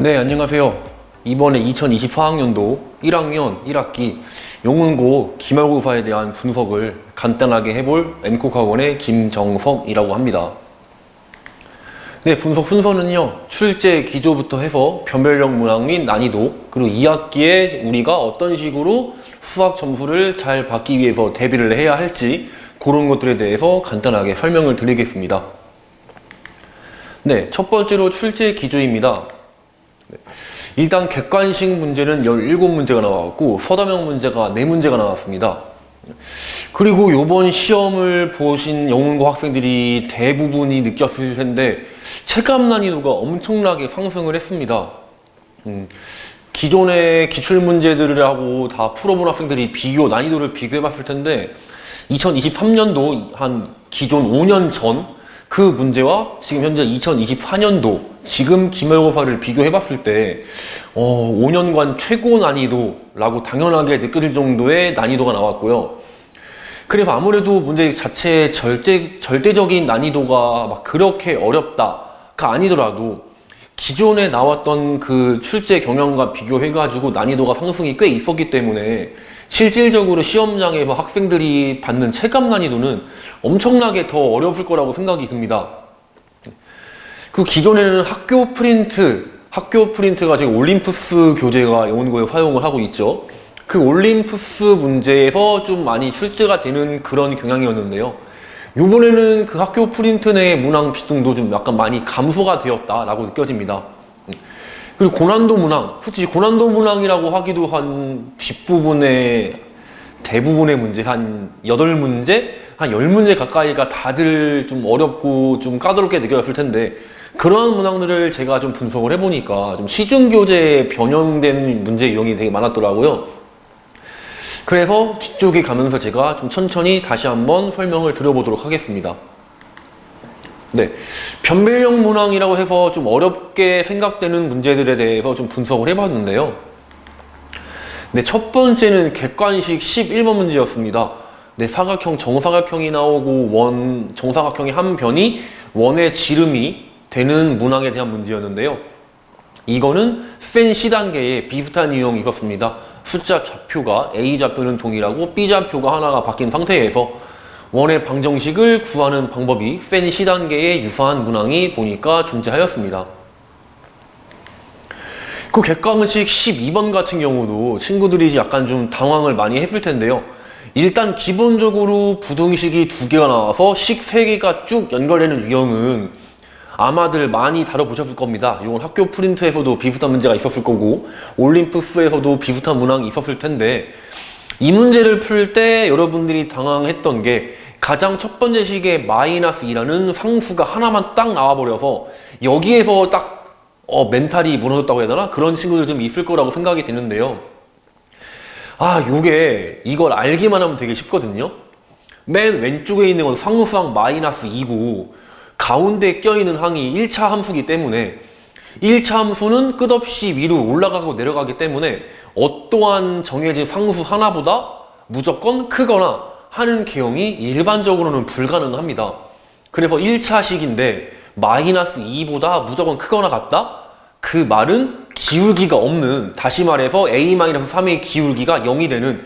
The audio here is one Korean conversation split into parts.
네, 안녕하세요. 이번에 2024학년도 1학년 1학기 영문고 기말고사에 대한 분석을 간단하게 해볼 N콕학원의 김정석이라고 합니다. 네, 분석 순서는요, 출제 기조부터 해서 변별력 문항 및 난이도, 그리고 2학기에 우리가 어떤 식으로 수학 점수를 잘 받기 위해서 대비를 해야 할지 그런 것들에 대해서 간단하게 설명을 드리겠습니다. 네, 첫 번째로 출제 기조입니다. 일단 객관식 문제는 17문제가 나왔고 서담형 문제가 4문제가 나왔습니다. 그리고 이번 시험을 보신 영문고 학생들이 대부분이 느꼈을 텐데 체감 난이도가 엄청나게 상승을 했습니다. 기존의 기출문제들하고 다 풀어본 학생들이 난이도를 비교해 봤을 텐데 2023년도 한 기존 5년 전 그 문제와 지금 현재 2024년도 지금 기말고사를 비교해 봤을 때 5년간 최고 난이도라고 당연하게 느껴질 정도의 난이도가 나왔고요. 그래서 아무래도 문제 자체의 절대적인 난이도가 막 그렇게 어렵다가 아니더라도 기존에 나왔던 그 출제 경향과 비교해가지고 난이도가 상승이 꽤 있었기 때문에 실질적으로 시험장에서 학생들이 받는 체감 난이도는 엄청나게 더 어려울 거라고 생각이 듭니다. 그 기존에는 학교 프린트가 지금 올림푸스 교재가 영문고에 사용을 하고 있죠. 그 올림푸스 문제에서 좀 많이 출제가 되는 그런 경향이었는데요. 이번에는 그 학교 프린트 내 문항 비중도 좀 약간 많이 감소가 되었다라고 느껴집니다. 그리고 고난도 문항, 솔직히 고난도 문항이라고 하기도 한 뒷부분에 대부분의 문제, 한 8문제? 한 10문제 가까이가 다들 좀 어렵고 좀 까다롭게 느껴졌을 텐데 그러한 문항들을 제가 좀 분석을 해보니까 좀 시중교재에 변형된 문제 유형이 되게 많았더라고요. 그래서 뒤쪽에 가면서 제가 좀 천천히 다시 한번 설명을 드려보도록 하겠습니다. 네, 변별력 문항이라고 해서 좀 어렵게 생각되는 문제들에 대해서 좀 분석을 해봤는데요. 네, 첫 번째는 객관식 11번 문제였습니다. 네, 사각형, 정사각형이 나오고 정사각형의 한 변이 원의 지름이 되는 문항에 대한 문제였는데요. 이거는 센 C단계에 비슷한 유형이 있었습니다. 숫자 좌표가 A 좌표는 동일하고 B 좌표가 하나가 바뀐 상태에서 원의 방정식을 구하는 방법이 센 C단계에 유사한 문항이 보니까 존재하였습니다. 그 객관식 12번 같은 경우도 친구들이 약간 좀 당황을 많이 했을 텐데요. 일단 기본적으로 부등식이 2개가 나와서 식 3개가 쭉 연결되는 유형은 아마들 많이 다뤄보셨을 겁니다. 이건 학교 프린트에서도 비슷한 문제가 있었을 거고 올림푸스에서도 비슷한 문항이 있었을 텐데 이 문제를 풀 때 여러분들이 당황했던 게 가장 첫 번째 식에 -2라는 상수가 하나만 딱 나와버려서 여기에서 딱 멘탈이 무너졌다고 해야 되나? 그런 친구들 좀 있을 거라고 생각이 되는데요. 이걸 알기만 하면 되게 쉽거든요. 맨 왼쪽에 있는 건 상수항 -2고 가운데 껴있는 항이 1차 함수이기 때문에 1차 함수는 끝없이 위로 올라가고 내려가기 때문에 어떠한 정해진 상수 하나보다 무조건 크거나 하는 개형이 일반적으로는 불가능합니다. 그래서 1차식인데 -2보다 무조건 크거나 같다? 그 말은 기울기가 없는, 다시 말해서 A-3의 기울기가 0이 되는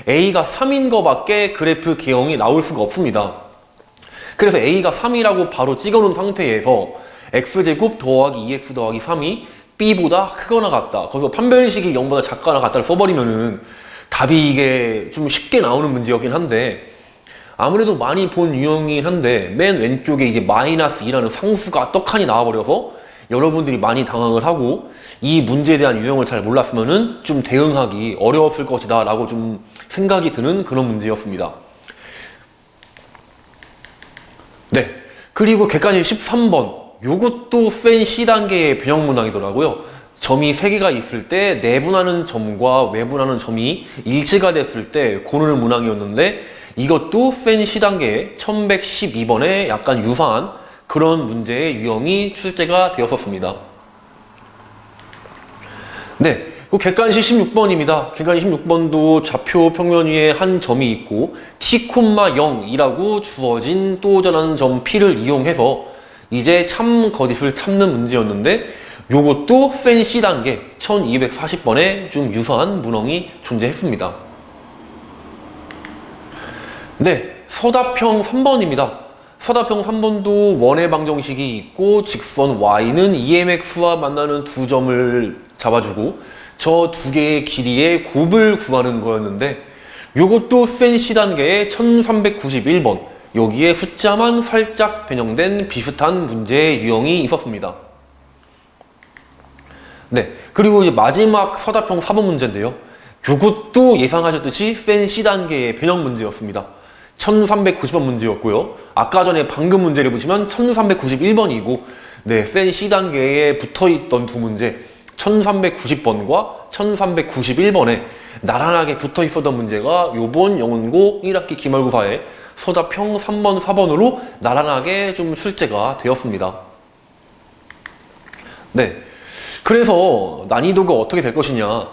A가 3인 거밖에 그래프 개형이 나올 수가 없습니다. 그래서 A가 3이라고 바로 찍어놓은 상태에서 X제곱 더하기 2X 더하기 3이 B보다 크거나 같다. 거기서 판별식이 0보다 작거나 같다를 써버리면은 답이 이게 좀 쉽게 나오는 문제였긴 한데 아무래도 많이 본 유형이긴 한데 맨 왼쪽에 이제 -2라는 상수가 떡하니 나와버려서 여러분들이 많이 당황을 하고 이 문제에 대한 유형을 잘 몰랐으면은 좀 대응하기 어려웠을 것이다 라고 좀 생각이 드는 그런 문제였습니다. 네, 그리고 객관식 13번 요것도 센 C단계의 변형 문항이더라고요. 점이 3개가 있을 때 내분하는 점과 외분하는 점이 일치가 됐을 때 고르는 문항이었는데 이것도 센 C단계의 1112번에 약간 유사한 그런 문제의 유형이 출제가 되었었습니다. 네, 그 객관식 16번입니다. 객관식 16번도 좌표 평면 위에 한 점이 있고 t,0이라고 주어진 또 전하는 점 P를 이용해서 이제 참 거짓을 찾는 문제였는데 요것도 센 C단계 1240번에 좀 유사한 문항이 존재했습니다. 네, 서답형 3번입니다. 서답형 3번도 원의 방정식이 있고 직선 y는 EMX와 만나는 두 점을 잡아주고 저 두 개의 길이의 곱을 구하는 거였는데 요것도 센 C단계의 1391번, 여기에 숫자만 살짝 변형된 비슷한 문제의 유형이 있었습니다. 네, 그리고 이제 마지막 서답형 4번 문제인데요. 요것도 예상하셨듯이 센 C단계의 변형 문제였습니다. 1390번 문제였고요. 아까 전에 방금 문제를 보시면 1391번이고, 네, 센 C단계에 붙어있던 두 문제 1390번과 1391번에 나란하게 붙어있었던 문제가 요번 영문고 1학기 기말고사에 서답형 3번, 4번으로 나란하게 좀 출제가 되었습니다. 네, 그래서 난이도가 어떻게 될 것이냐,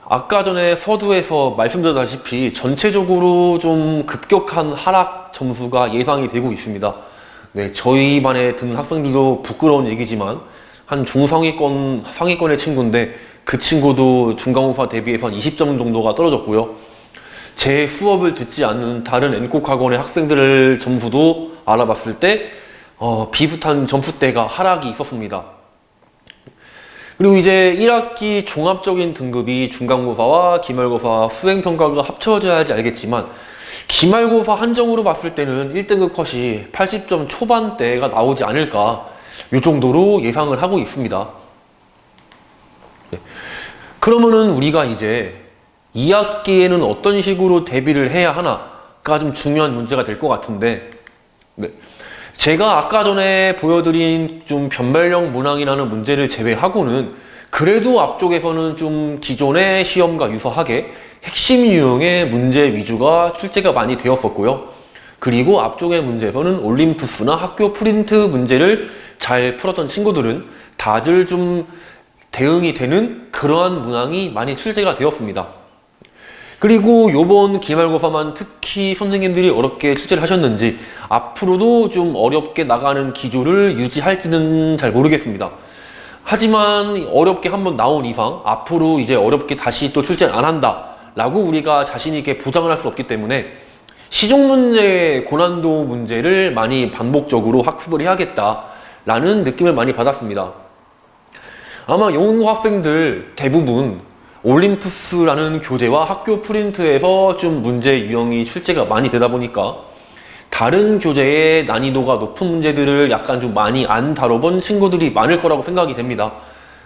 아까 전에 서두에서 말씀드렸다시피 전체적으로 좀 급격한 하락 점수가 예상이 되고 있습니다. 네, 저희 반에 든 학생들도 부끄러운 얘기지만 한 중상위권, 상위권의 친구인데 그 친구도 중간고사 대비해서 한 20점 정도가 떨어졌고요. 제 수업을 듣지 않는 다른 N콕 학원의 학생들을 점수도 알아봤을 때 비슷한 점수대가 하락이 있었습니다. 그리고 이제 1학기 종합적인 등급이 중간고사와 기말고사 수행평가가 합쳐져야지 알겠지만 기말고사 한정으로 봤을 때는 1등급 컷이 80점 초반대가 나오지 않을까, 이 정도로 예상을 하고 있습니다. 네. 그러면은 우리가 이제 2학기에는 어떤 식으로 대비를 해야 하나가 좀 중요한 문제가 될 것 같은데, 네. 제가 아까 전에 보여드린 좀 변별력 문항이라는 문제를 제외하고는 그래도 앞쪽에서는 좀 기존의 시험과 유사하게 핵심 유형의 문제 위주가 출제가 많이 되었었고요. 그리고 앞쪽의 문제에서는 올림푸스나 학교 프린트 문제를 잘 풀었던 친구들은 다들 좀 대응이 되는 그러한 문항이 많이 출제가 되었습니다. 그리고 요번 기말고사만 특히 선생님들이 어렵게 출제를 하셨는지 앞으로도 좀 어렵게 나가는 기조를 유지할지는 잘 모르겠습니다. 하지만 어렵게 한번 나온 이상 앞으로 이제 어렵게 다시 또 출제를 안 한다 라고 우리가 자신 있게 보장을 할 수 없기 때문에 시중 문제, 고난도 문제를 많이 반복적으로 학습을 해야겠다 라는 느낌을 많이 받았습니다. 아마 영문고 학생들 대부분 올림푸스라는 교재와 학교 프린트에서 좀 문제 유형이 출제가 많이 되다 보니까 다른 교재의 난이도가 높은 문제들을 약간 좀 많이 안 다뤄본 친구들이 많을 거라고 생각이 됩니다.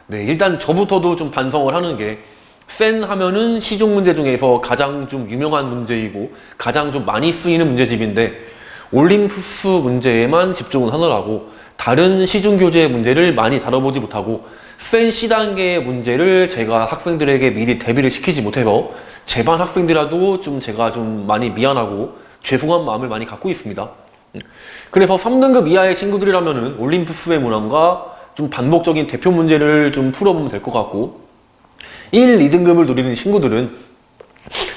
네, 일단 저부터도 좀 반성을 하는 게, 센 하면은 시중 문제 중에서 가장 좀 유명한 문제이고 가장 좀 많이 쓰이는 문제집인데 올림푸스 문제에만 집중을 하느라고 다른 시중 교재의 문제를 많이 다뤄보지 못하고 센 C단계의 문제를 제가 학생들에게 미리 대비를 시키지 못해서 제 반 학생들라도 좀 제가 좀 많이 미안하고 죄송한 마음을 많이 갖고 있습니다. 그래서 3등급 이하의 친구들이라면은 올림푸스의 문항과 좀 반복적인 대표 문제를 좀 풀어보면 될 것 같고, 1, 2등급을 노리는 친구들은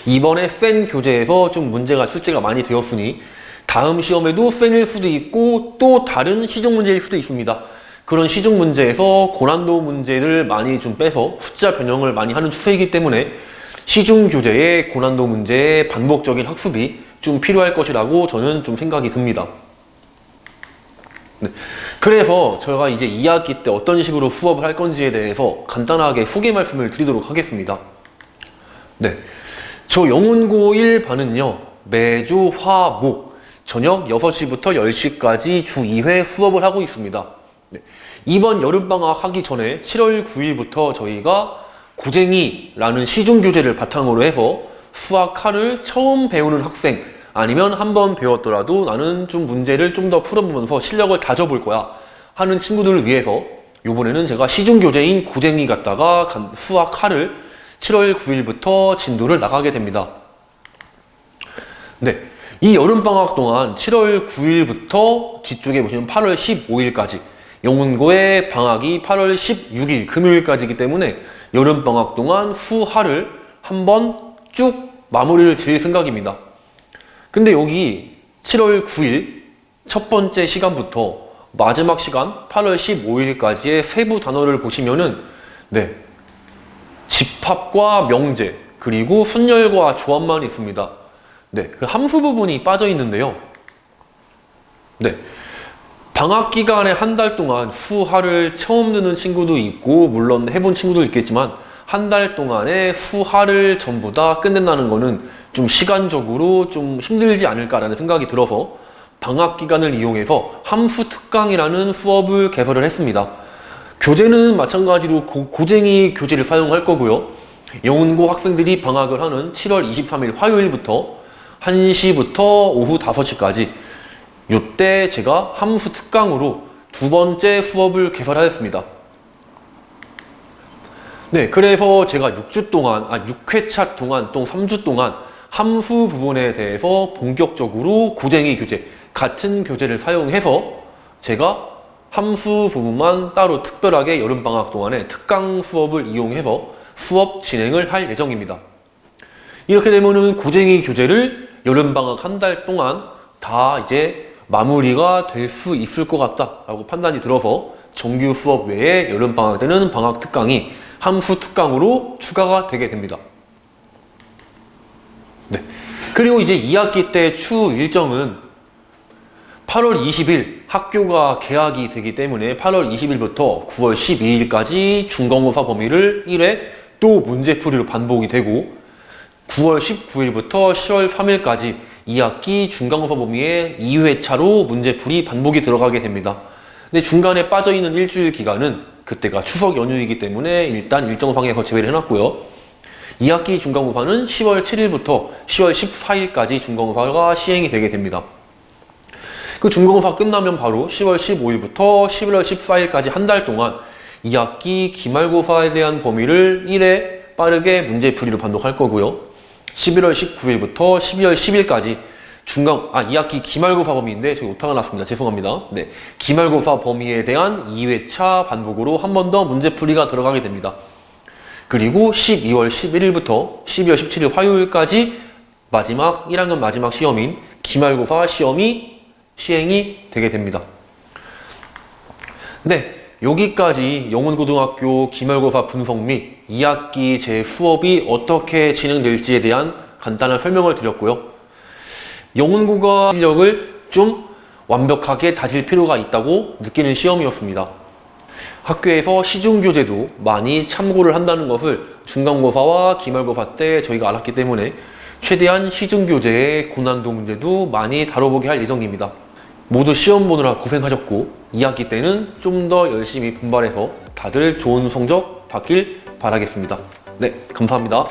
이번에 센 교재에서 좀 문제가 출제가 많이 되었으니 다음 시험에도 센일 수도 있고 또 다른 시중 문제일 수도 있습니다. 그런 시중 문제에서 고난도 문제를 많이 좀 빼서 숫자 변형을 많이 하는 추세이기 때문에 시중 교재의 고난도 문제의 반복적인 학습이 좀 필요할 것이라고 저는 좀 생각이 듭니다. 네. 그래서 제가 이제 2학기 때 어떤 식으로 수업을 할 건지에 대해서 간단하게 소개 말씀을 드리도록 하겠습니다. 네, 저 영문고 1반은요 매주 화, 목 저녁 6시부터 10시까지 주 2회 수업을 하고 있습니다. 네. 이번 여름방학 하기 전에 7월 9일부터 저희가 고쟁이라는 시중교재를 바탕으로 해서 수학화를 처음 배우는 학생, 아니면 한번 배웠더라도 나는 좀 문제를 좀 더 풀어보면서 실력을 다져볼 거야 하는 친구들을 위해서 이번에는 제가 시중교재인 고쟁이 갖다가 수학화를 7월 9일부터 진도를 나가게 됩니다. 네, 이 여름방학 동안 7월 9일부터 뒤쪽에 보시면 8월 15일까지 영문고의 방학이 8월 16일 금요일까지이기 때문에 여름방학 동안 수화를 한번 쭉 마무리를 지을 생각입니다. 근데 여기 7월 9일 첫 번째 시간부터 마지막 시간 8월 15일까지의 세부 단어를 보시면은 네, 집합과 명제 그리고 순열과 조합만 있습니다. 네, 그 함수 부분이 빠져 있는데요. 네, 방학 기간에 한 달 동안 수하를 처음 듣는 친구도 있고 물론 해본 친구도 있겠지만 한 달 동안에 수하를 전부 다 끝낸다는 거는 좀 시간적으로 좀 힘들지 않을까라는 생각이 들어서 방학 기간을 이용해서 함수 특강이라는 수업을 개설을 했습니다. 교재는 마찬가지로 고쟁이 교재를 사용할 거고요. 영문고 학생들이 방학을 하는 7월 23일 화요일부터 1시부터 오후 5시까지 이때 제가 함수 특강으로 두 번째 수업을 개설하였습니다. 네, 그래서 제가 6주 동안, 6회차 동안, 또 3주 동안 함수 부분에 대해서 본격적으로 고쟁이 교재, 같은 교재를 사용해서 제가 함수 부분만 따로 특별하게 여름방학 동안에 특강 수업을 이용해서 수업 진행을 할 예정입니다. 이렇게 되면은 고쟁이 교재를 여름방학 한 달 동안 다 이제 마무리가 될 수 있을 것 같다라고 판단이 들어서 정규 수업 외에 여름방학 때는 방학 특강이 함수 특강으로 추가가 되게 됩니다. 네. 그리고 이제 2학기 때 추후 일정은 8월 20일 학교가 개학이 되기 때문에 8월 20일부터 9월 12일까지 중간고사 범위를 1회 또 문제풀이로 반복이 되고 9월 19일부터 10월 3일까지 2학기 중간고사 범위의 2회차로 문제풀이 반복이 들어가게 됩니다. 근데 중간에 빠져있는 일주일 기간은 그때가 추석 연휴이기 때문에 일단 일정상에서 제외를 해놨고요. 2학기 중간고사는 10월 7일부터 10월 14일까지 중간고사가 시행이 되게 됩니다. 그 중간고사 끝나면 바로 10월 15일부터 11월 14일까지 한 달 동안 2학기 기말고사에 대한 범위를 1회 빠르게 문제풀이로 반복할 거고요. 11월 19일부터 12월 10일까지 2학기 기말고사 범위인데 저기 오타가 났습니다. 죄송합니다. 네, 기말고사 범위에 대한 2회차 반복으로 한 번 더 문제풀이가 들어가게 됩니다. 그리고 12월 11일부터 12월 17일 화요일까지 마지막 1학년 마지막 시험인 기말고사 시험이 시행이 되게 됩니다. 네, 여기까지 영훈고등학교 기말고사 분석 및 2학기 제 수업이 어떻게 진행될지에 대한 간단한 설명을 드렸고요. 영훈고가 실력을 좀 완벽하게 다질 필요가 있다고 느끼는 시험이었습니다. 학교에서 시중교재도 많이 참고를 한다는 것을 중간고사와 기말고사 때 저희가 알았기 때문에 최대한 시중교재의 고난도 문제도 많이 다뤄보게 할 예정입니다. 모두 시험 보느라 고생하셨고 2학기 때는 좀 더 열심히 분발해서 다들 좋은 성적 받길 바라겠습니다. 네, 감사합니다.